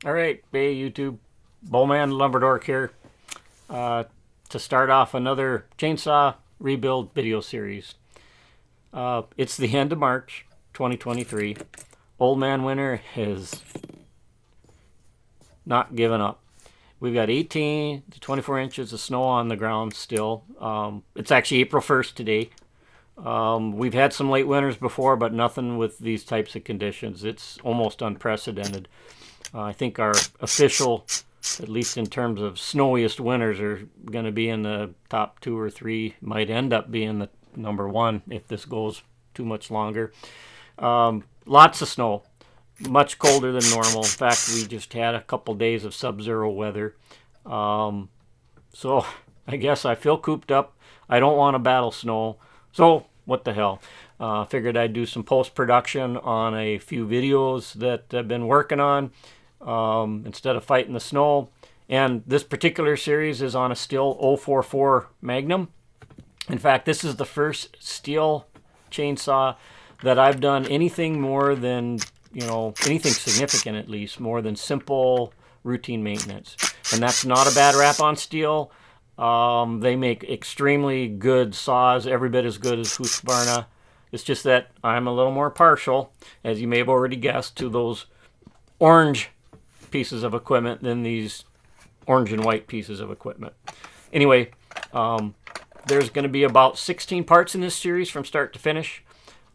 All right, hey YouTube, Bowman Lumberdork here to start off another chainsaw rebuild video series. It's the end of March 2023. Old Man Winter has not given up. We've got 18 to 24 inches of snow on the ground still. It's actually April 1st today. We've had some late winters before, but nothing with these types of conditions. It's almost unprecedented. I think our official, at least in terms of snowiest winters, are going to be in the top 2 or 3. Might end up being the number 1 if this goes too much longer. Lots of snow, much colder than normal. In fact, we just had a couple days of sub-zero weather. So I guess I feel cooped up. I don't want to battle snow. So what the hell? Figured I'd do some post-production on a few videos that I've been working on instead of fighting the snow. And this particular series is on a Stihl 044 Magnum. In fact, this is the first Stihl chainsaw that I've done anything more than, anything significant at least, more than simple routine maintenance. And that's not a bad rap on Stihl. They make extremely good saws, every bit as good as Husqvarna. It's just that I'm a little more partial, as you may have already guessed, to those orange pieces of equipment than these orange and white pieces of equipment. Anyway, there's going to be about 16 parts in this series from start to finish.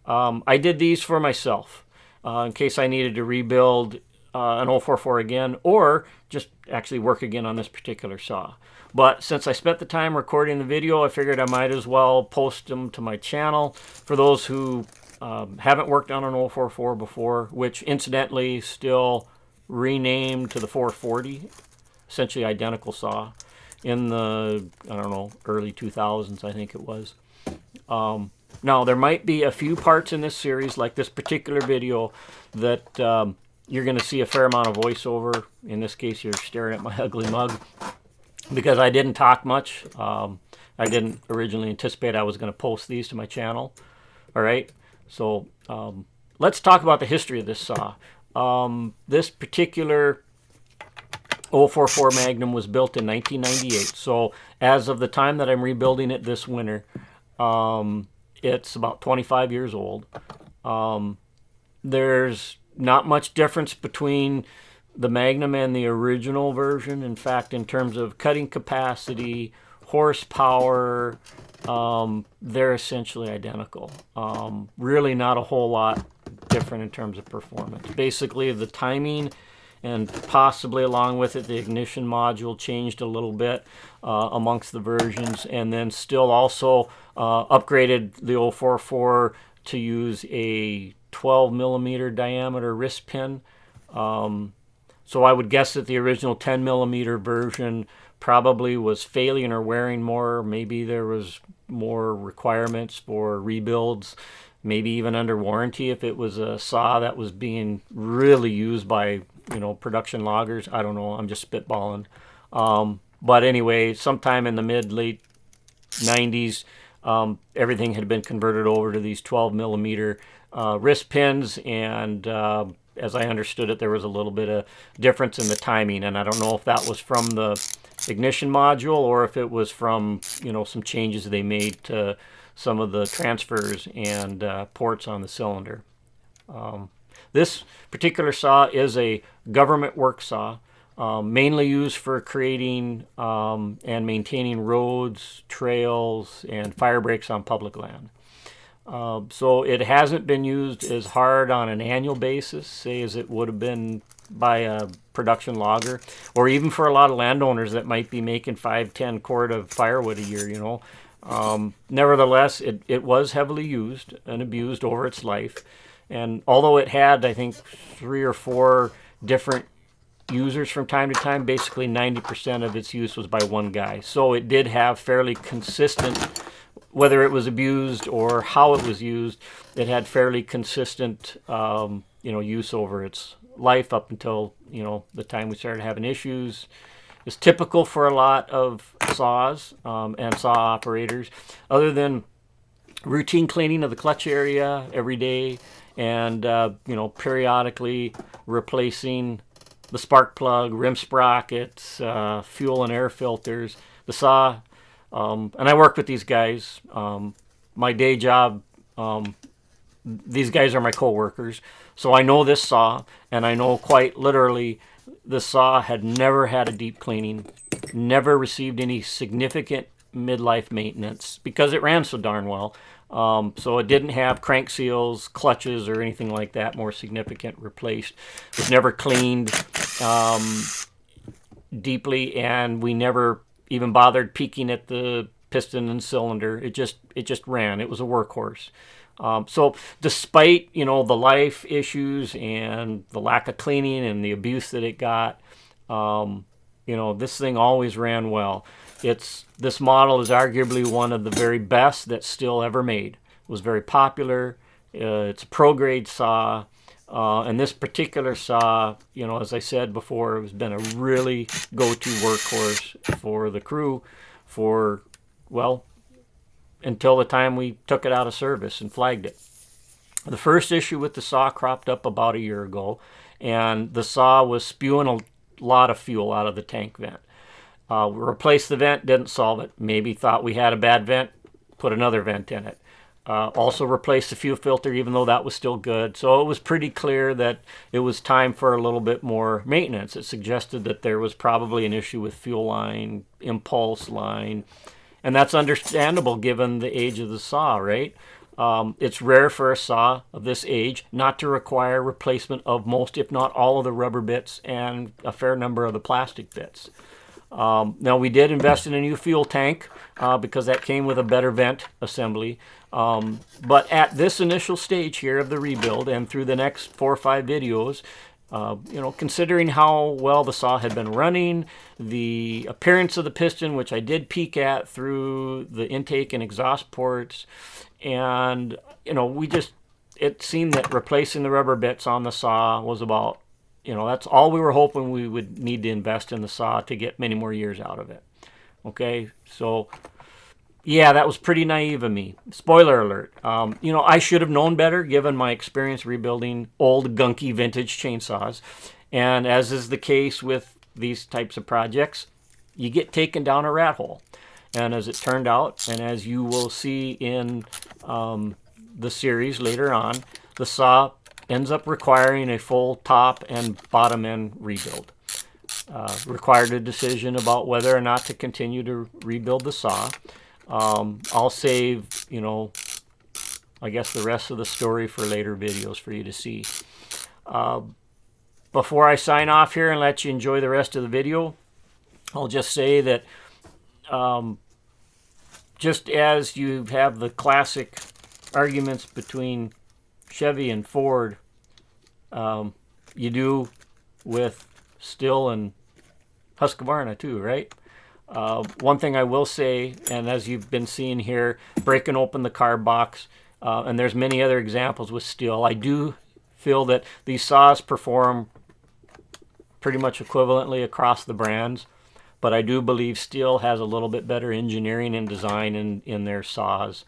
I did these for myself in case I needed to rebuild an 044 again, or just actually work again on this particular saw. But since I spent the time recording the video, I figured I might as well post them to my channel for those who haven't worked on an 044 before, which incidentally still renamed to the 440, essentially identical saw, in the, early 2000s, I think it was. Now, there might be a few parts in this series, like this particular video, that you're going to see a fair amount of voiceover. In this case, you're staring at my ugly mug, because I didn't talk much. I didn't originally anticipate I was going to post these to my channel. All right, so let's talk about the history of this saw. This particular 044 Magnum was built in 1998. So as of the time that I'm rebuilding it this winter, it's about 25 years old. There's not much difference between the Magnum and the original version. In fact, in terms of cutting capacity, horsepower, they're essentially identical. Really not a whole lot different in terms of performance. Basically, the timing and possibly along with it the ignition module changed a little bit amongst the versions, and then Stihl also upgraded the 044 to use a 12 millimeter diameter wrist pin. So I would guess that the original 10 millimeter version probably was failing or wearing more. Maybe there was more requirements for rebuilds, maybe even under warranty if it was a saw that was being really used by production loggers. I don't know, I'm just spitballing. But anyway, sometime in the mid-late 90s, everything had been converted over to these 12 millimeter wrist pins, and as I understood it, there was a little bit of difference in the timing, and I don't know if that was from the ignition module or if it was from some changes they made to some of the transfers and ports on the cylinder. This particular saw is a government work saw, mainly used for creating and maintaining roads, trails, and fire breaks on public land. So it hasn't been used as hard on an annual basis, say, as it would have been by a production logger, or even for a lot of landowners that might be making 5-10 cord of firewood a year, Nevertheless, it was heavily used and abused over its life. And although it had, I think, 3 or 4 different users from time to time, basically 90% of its use was by one guy. So it did have fairly consistent, whether it was abused or how it was used, it had fairly consistent, use over its life up until, the time we started having issues. It's typical for a lot of saws and saw operators, other than routine cleaning of the clutch area every day and, periodically replacing the spark plug, rim sprockets, fuel and air filters. The saw, and I worked with these guys. My day job, these guys are my co-workers, so I know this saw, and I know quite literally the saw had never had a deep cleaning, never received any significant midlife maintenance because it ran so darn well. So it didn't have crank seals, clutches, or anything like that more significant replaced. It was never cleaned deeply, and we never even bothered peeking at the piston and cylinder. It just ran. It was a workhorse. So despite, the life issues and the lack of cleaning and the abuse that it got, this thing always ran well. This model is arguably one of the very best that Stihl ever made. It was very popular. It's a pro grade saw. And this particular saw, as I said before, has been a really go-to workhorse for the crew for, until the time we took it out of service and flagged it. The first issue with the saw cropped up about a year ago, and the saw was spewing a lot of fuel out of the tank vent. We replaced the vent, didn't solve it. Maybe thought we had a bad vent, put another vent in it. Also replaced the fuel filter, even though that was still good. So it was pretty clear that it was time for a little bit more maintenance. It suggested that there was probably an issue with fuel line, impulse line, and that's understandable given the age of the saw, right? It's rare for a saw of this age not to require replacement of most, if not all, of the rubber bits and a fair number of the plastic bits. Now, we did invest in a new fuel tank because that came with a better vent assembly. But at this initial stage here of the rebuild and through the next 4 or 5 videos, considering how well the saw had been running, the appearance of the piston, which I did peek at through the intake and exhaust ports, and, it seemed that replacing the rubber bits on the saw was about, that's all we were hoping we would need to invest in the saw to get many more years out of it. Okay, so yeah, that was pretty naive of me. Spoiler alert. I should have known better given my experience rebuilding old, gunky, vintage chainsaws. And as is the case with these types of projects, you get taken down a rat hole. And as it turned out, and as you will see in the series later on, the saw ends up requiring a full top and bottom end rebuild. Required a decision about whether or not to continue to rebuild the saw. I'll save, I guess the rest of the story for later videos for you to see. Before I sign off here and let you enjoy the rest of the video, I'll just say that just as you have the classic arguments between Chevy and Ford, you do with Stihl and Husqvarna too, right? One thing I will say, and as you've been seeing here, breaking open the carb box, and there's many other examples with Stihl, I do feel that these saws perform pretty much equivalently across the brands, but I do believe Stihl has a little bit better engineering and design in their saws.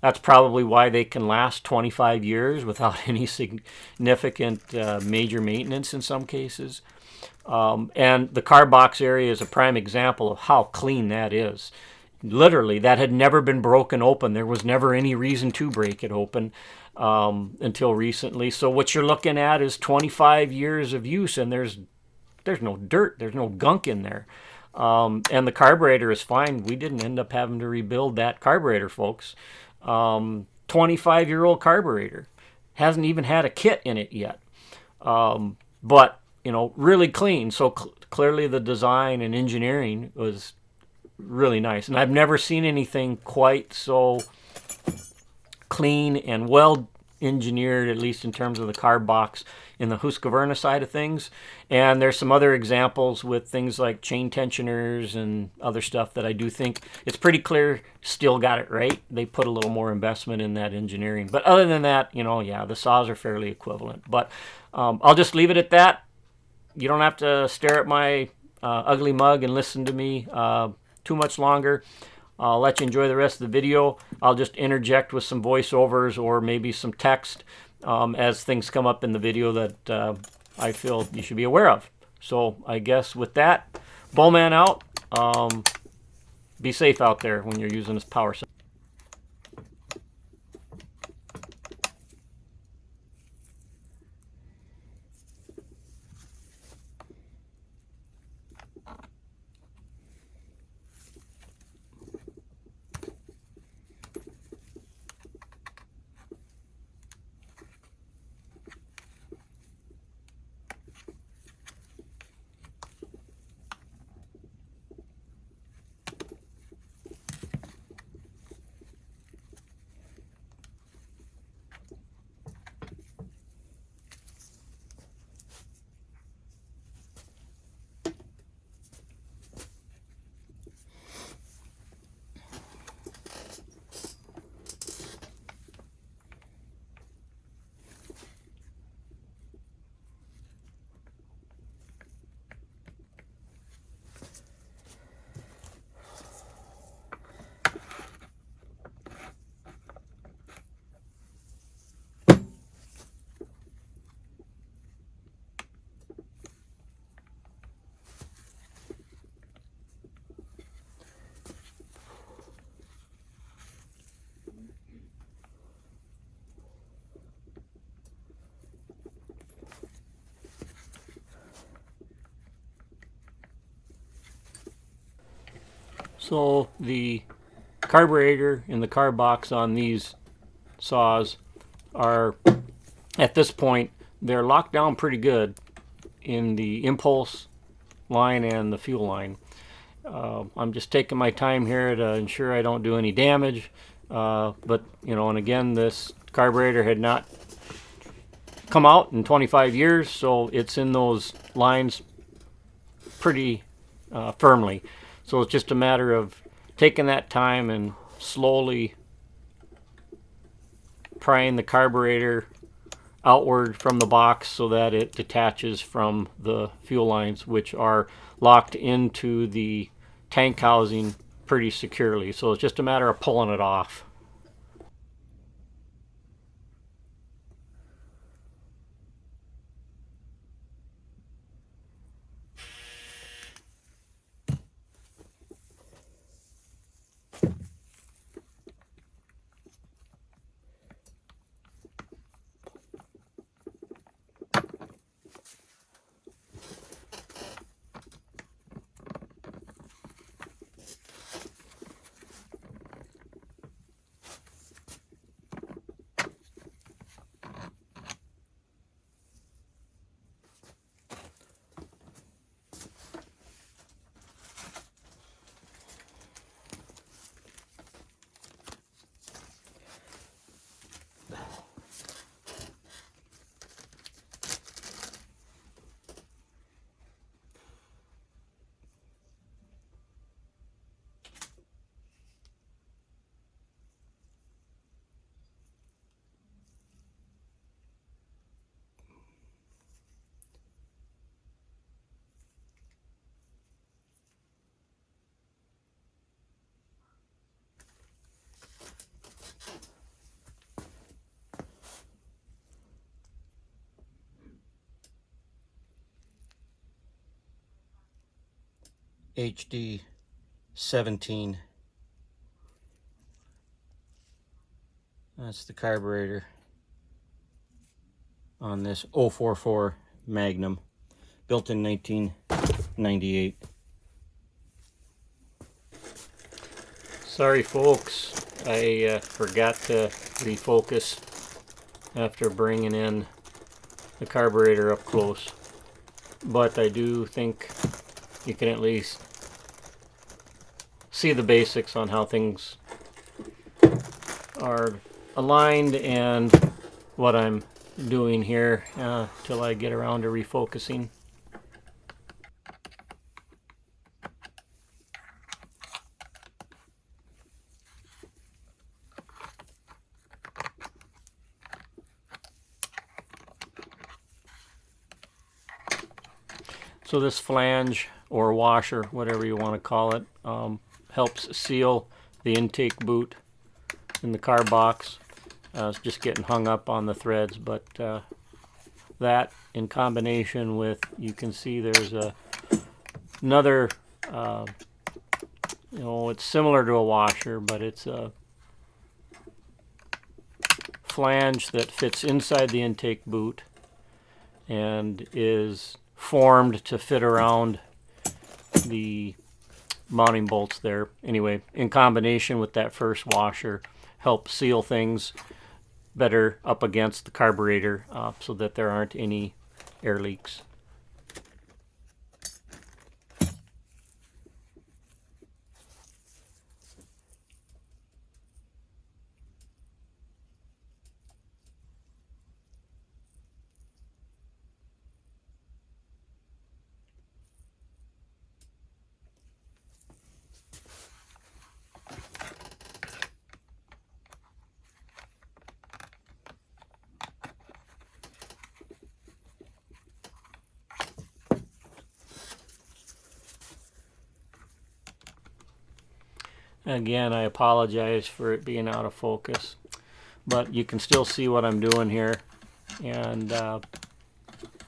That's probably why they can last 25 years without any significant major maintenance in some cases. And the carb box area is a prime example of how clean that is. Literally, that had never been broken open. There was never any reason to break it open until recently. So what you're looking at is 25 years of use, and there's no dirt, there's no gunk in there. And the carburetor is fine. We didn't end up having to rebuild that carburetor, folks. 25-year-old carburetor. Hasn't even had a kit in it yet. But really clean. So clearly the design and engineering was really nice. And I've never seen anything quite so clean and well engineered, at least in terms of the carb box, in the Husqvarna side of things. And there's some other examples with things like chain tensioners and other stuff that I do think it's pretty clear Stihl got it right. They put a little more investment in that engineering. But other than that, yeah, the saws are fairly equivalent. But I'll just leave it at that. You don't have to stare at my ugly mug and listen to me too much longer. I'll let you enjoy the rest of the video. I'll just interject with some voiceovers or maybe some text as things come up in the video that I feel you should be aware of. So I guess with that, Bowman out. Be safe out there when you're using this power cell. So the carburetor and the carb box on these saws are, at this point, they're locked down pretty good in the impulse line and the fuel line. I'm just taking my time here to ensure I don't do any damage. But, you know, and again, this carburetor had not come out in 25 years, so it's in those lines pretty firmly. So it's just a matter of taking that time and slowly prying the carburetor outward from the box so that it detaches from the fuel lines, which are locked into the tank housing pretty securely. So it's just a matter of pulling it off. HD 17. That's the carburetor on this 044 Magnum, built in 1998. Sorry folks, I forgot to refocus after bringing in the carburetor up close, but I do think you can at least see the basics on how things are aligned and what I'm doing here till I get around to refocusing. So this flange or washer, whatever you want to call it, helps seal the intake boot in the carb box. It's just getting hung up on the threads, but that in combination with, you can see there's another, you know, it's similar to a washer, but it's a flange that fits inside the intake boot and is formed to fit around the mounting bolts there. Anyway, in combination with that first washer, help seal things better up against the carburetor so that there aren't any air leaks. Again, I apologize for it being out of focus, but you can still see what I'm doing here, and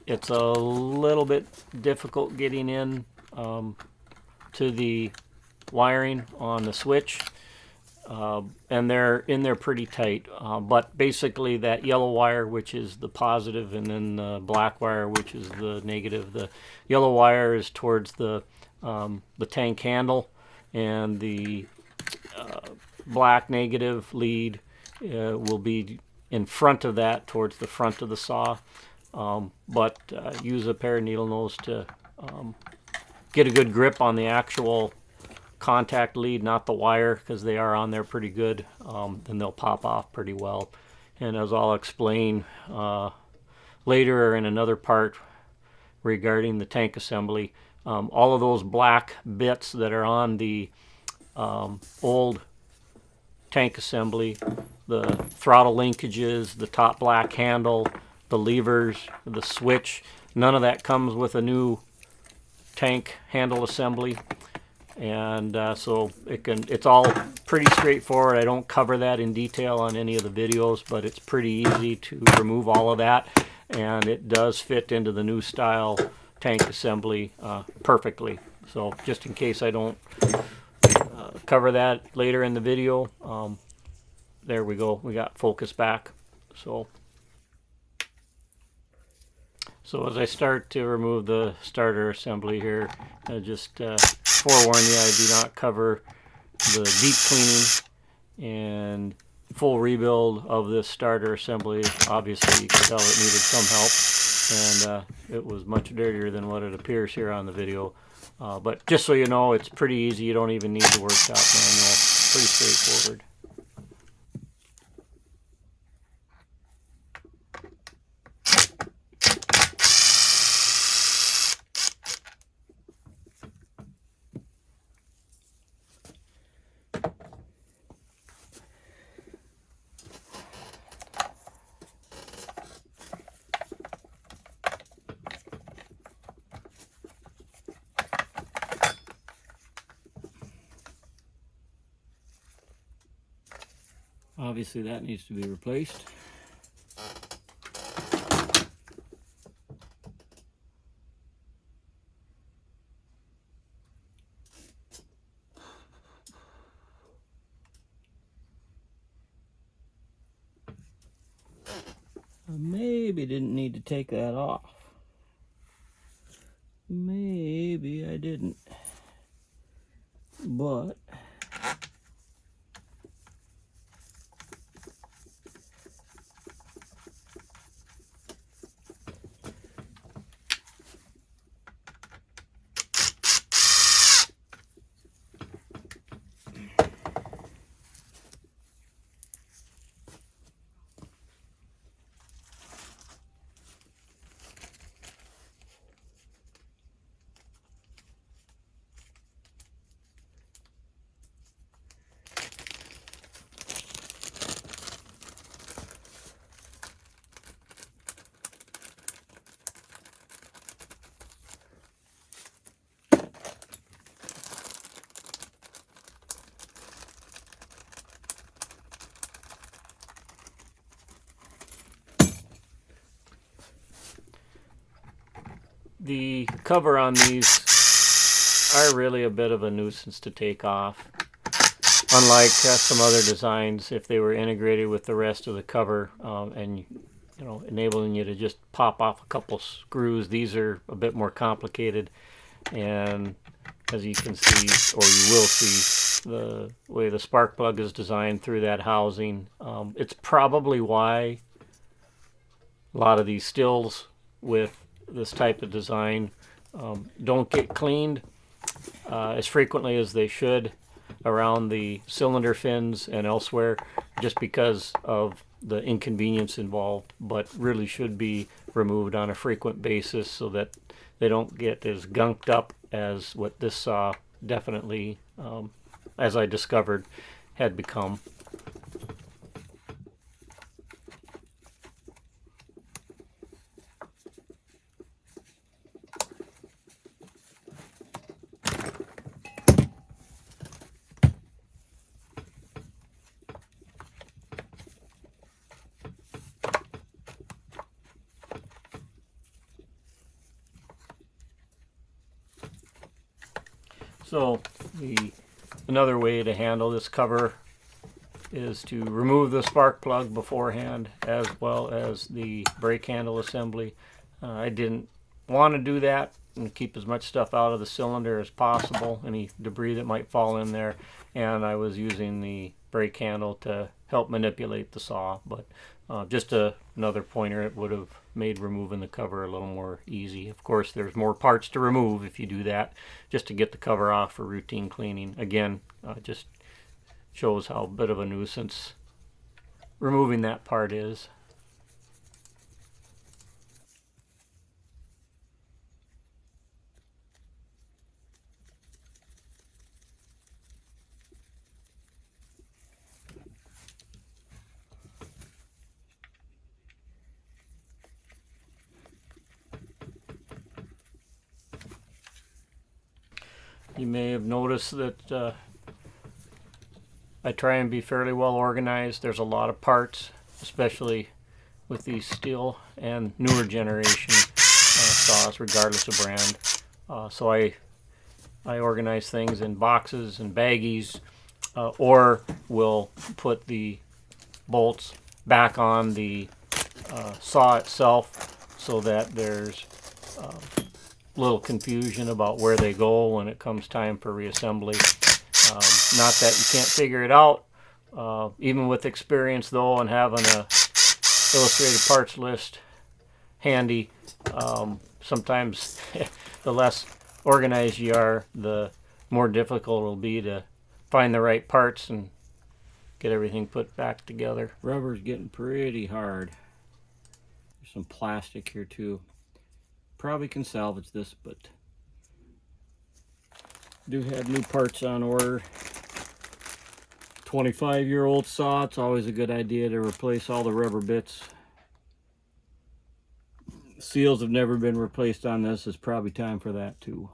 it's a little bit difficult getting in to the wiring on the switch, and they're in there pretty tight, but basically that yellow wire, which is the positive, and then the black wire, which is the negative. The yellow wire is towards the tank handle, and the black negative lead will be in front of that, towards the front of the saw. But use a pair of needle nose to get a good grip on the actual contact lead, not the wire, because they are on there pretty good. Then they'll pop off pretty well. And as I'll explain later in another part regarding the tank assembly, all of those black bits that are on the old tank assembly, the throttle linkages, the top black handle, the levers, the switch, none of that comes with a new tank handle assembly. And so it's all pretty straightforward. I don't cover that in detail on any of the videos, but it's pretty easy to remove all of that, and it does fit into the new style tank assembly perfectly. So just in case I don't cover that later in the video, there we go, we got focus back. So as I start to remove the starter assembly here, I just forewarn you, I do not cover the deep cleaning and full rebuild of this starter assembly. Obviously you can tell it needed some help, and it was much dirtier than what it appears here on the video. But just so you know, it's pretty easy. You don't even need the workshop manual. Pretty straightforward. Obviously that needs to be replaced. I maybe didn't need to take that off. Maybe I didn't. But The cover on these are really a bit of a nuisance to take off. Unlike some other designs, if they were integrated with the rest of the cover and enabling you to just pop off a couple screws, these are a bit more complicated. And as you can see, or you will see, the way the spark plug is designed through that housing, it's probably why a lot of these Stihls with this type of design don't get cleaned as frequently as they should around the cylinder fins and elsewhere, just because of the inconvenience involved, but really should be removed on a frequent basis so that they don't get as gunked up as what this saw definitely, as I discovered, had become. So another way to handle this cover is to remove the spark plug beforehand, as well as the brake handle assembly. I didn't want to do that and keep as much stuff out of the cylinder as possible, any debris that might fall in there, and I was using the brake handle to help manipulate the saw. But just another pointer, it would have made removing the cover a little more easy. Of course, there's more parts to remove if you do that, just to get the cover off for routine cleaning. Again, just shows how bit of a nuisance removing that part is. You may have noticed that I try and be fairly well organized. There's a lot of parts, especially with these Stihl and newer generation saws, regardless of brand. So I organize things in boxes and baggies, or will put the bolts back on the saw itself so that there's little confusion about where they go when it comes time for reassembly. Not that you can't figure it out. Even with experience though, and having a illustrated parts list handy, sometimes the less organized you are, the more difficult it'll be to find the right parts and get everything put back together. Rubber's getting pretty hard. There's some plastic here too. Probably can salvage this, but do have new parts on order. 25-year-old saw, it's always a good idea to replace all the rubber bits. Seals have never been replaced on this. It's probably time for that too.